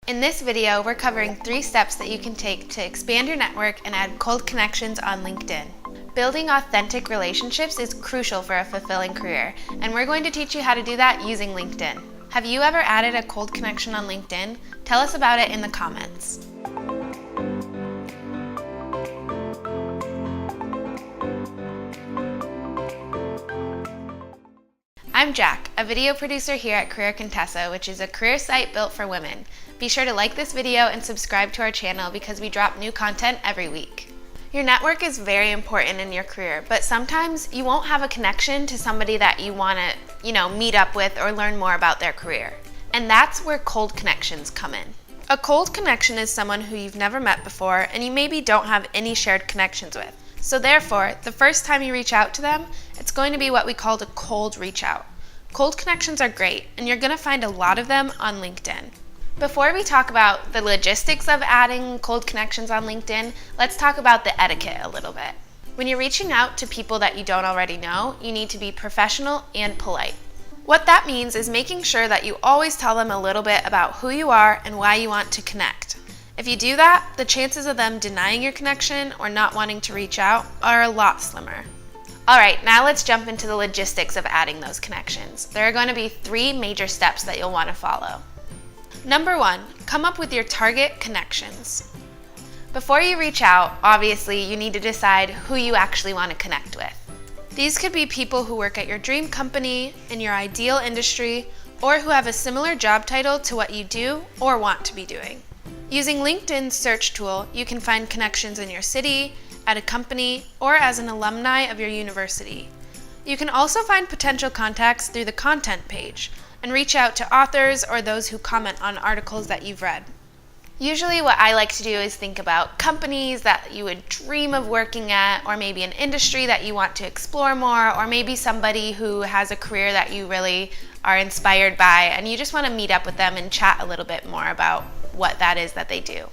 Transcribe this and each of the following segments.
In this video, we're covering 3 steps that you can take to expand your network and add cold connections on LinkedIn. Building authentic relationships is crucial for a fulfilling career, and we're going to teach you how to do that using LinkedIn. Have you ever added a cold connection on LinkedIn? Tell us about it in the comments. I'm Jack, a video producer here at Career Contessa, which is a career site built for women. Be sure to like this video and subscribe to our channel because we drop new content every week. Your network is very important in your career, but sometimes you won't have a connection to somebody that you want to, meet up with or learn more about their career. And that's where cold connections come in. A cold connection is someone who you've never met before and you maybe don't have any shared connections with. So therefore, the first time you reach out to them, it's going to be what we call a cold reach out. Cold connections are great, and you're going to find a lot of them on LinkedIn. Before we talk about the logistics of adding cold connections on LinkedIn, let's talk about the etiquette a little bit. When you're reaching out to people that you don't already know, you need to be professional and polite. What that means is making sure that you always tell them a little bit about who you are and why you want to connect. If you do that, the chances of them denying your connection or not wanting to reach out are a lot slimmer. Alright, now let's jump into the logistics of adding those connections. There are going to be 3 major steps that you'll want to follow. Number 1, come up with your target connections. Before you reach out, obviously you need to decide who you actually want to connect with. These could be people who work at your dream company, in your ideal industry, or who have a similar job title to what you do or want to be doing. Using LinkedIn's search tool, you can find connections in your city, at a company, or as an alumni of your university. You can also find potential contacts through the content page and reach out to authors or those who comment on articles that you've read. Usually what I like to do is think about companies that you would dream of working at, or maybe an industry that you want to explore more, or maybe somebody who has a career that you really are inspired by and you just want to meet up with them and chat a little bit more about what that is that they do.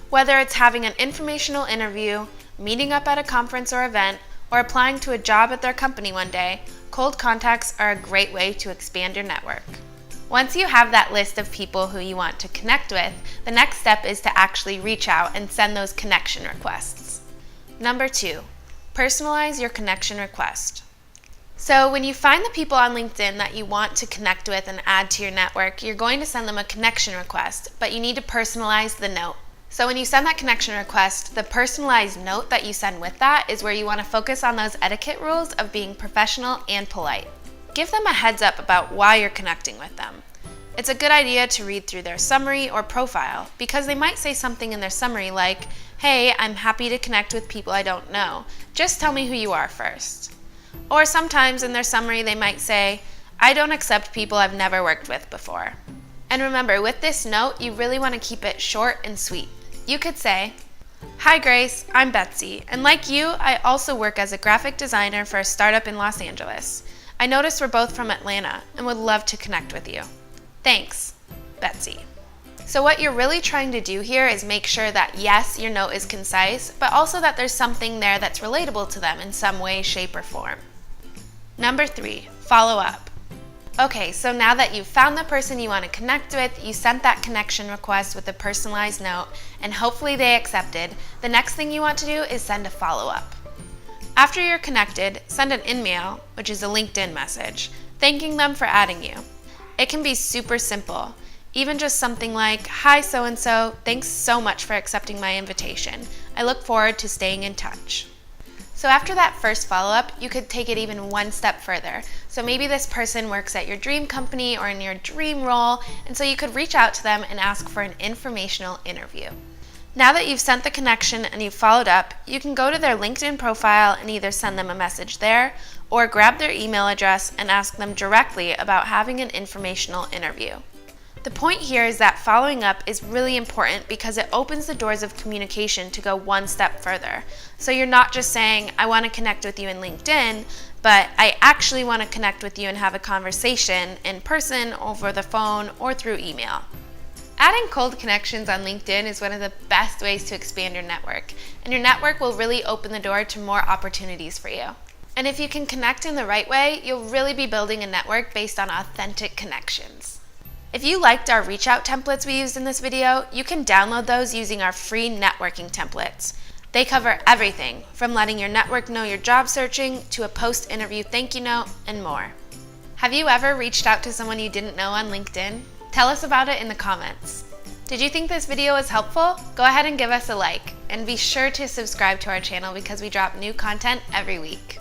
Whether it's having an informational interview, meeting up at a conference or event, or applying to a job at their company one day, cold contacts are a great way to expand your network. Once you have that list of people who you want to connect with, the next step is to actually reach out and send those connection requests. Number 2, personalize your connection request. So when you find the people on LinkedIn that you want to connect with and add to your network, you're going to send them a connection request, but you need to personalize the note. So when you send that connection request, the personalized note that you send with that is where you want to focus on those etiquette rules of being professional and polite. Give them a heads up about why you're connecting with them. It's a good idea to read through their summary or profile because they might say something in their summary like, "Hey, I'm happy to connect with people I don't know. Just tell me who you are first." Or sometimes in their summary they might say, "I don't accept people I've never worked with before." And remember, with this note, you really want to keep it short and sweet. You could say, "Hi Grace, I'm Betsy, and like you, I also work as a graphic designer for a startup in Los Angeles. I noticed we're both from Atlanta and would love to connect with you. Thanks, Betsy." So what you're really trying to do here is make sure that yes, your note is concise, but also that there's something there that's relatable to them in some way, shape, or form. Number 3, follow up. Okay, so now that you've found the person you want to connect with, you sent that connection request with a personalized note, and hopefully they accepted, the next thing you want to do is send a follow-up. After you're connected, send an in-mail, which is a LinkedIn message, thanking them for adding you. It can be super simple. Even just something like, "Hi so-and-so, thanks so much for accepting my invitation. I look forward to staying in touch." So after that first follow-up, you could take it even one step further. So maybe this person works at your dream company or in your dream role, and so you could reach out to them and ask for an informational interview. Now that you've sent the connection and you've followed up, you can go to their LinkedIn profile and either send them a message there or grab their email address and ask them directly about having an informational interview. The point here is that following up is really important because it opens the doors of communication to go one step further. So you're not just saying, "I want to connect with you in LinkedIn," but "I actually want to connect with you and have a conversation in person, over the phone, or through email." Adding cold connections on LinkedIn is one of the best ways to expand your network, and your network will really open the door to more opportunities for you. And if you can connect in the right way, you'll really be building a network based on authentic connections. If you liked our reach out templates we used in this video, you can download those using our free networking templates. They cover everything from letting your network know you're job searching to a post-interview thank you note and more. Have you ever reached out to someone you didn't know on LinkedIn? Tell us about it in the comments. Did you think this video was helpful? Go ahead and give us a like, and be sure to subscribe to our channel because we drop new content every week.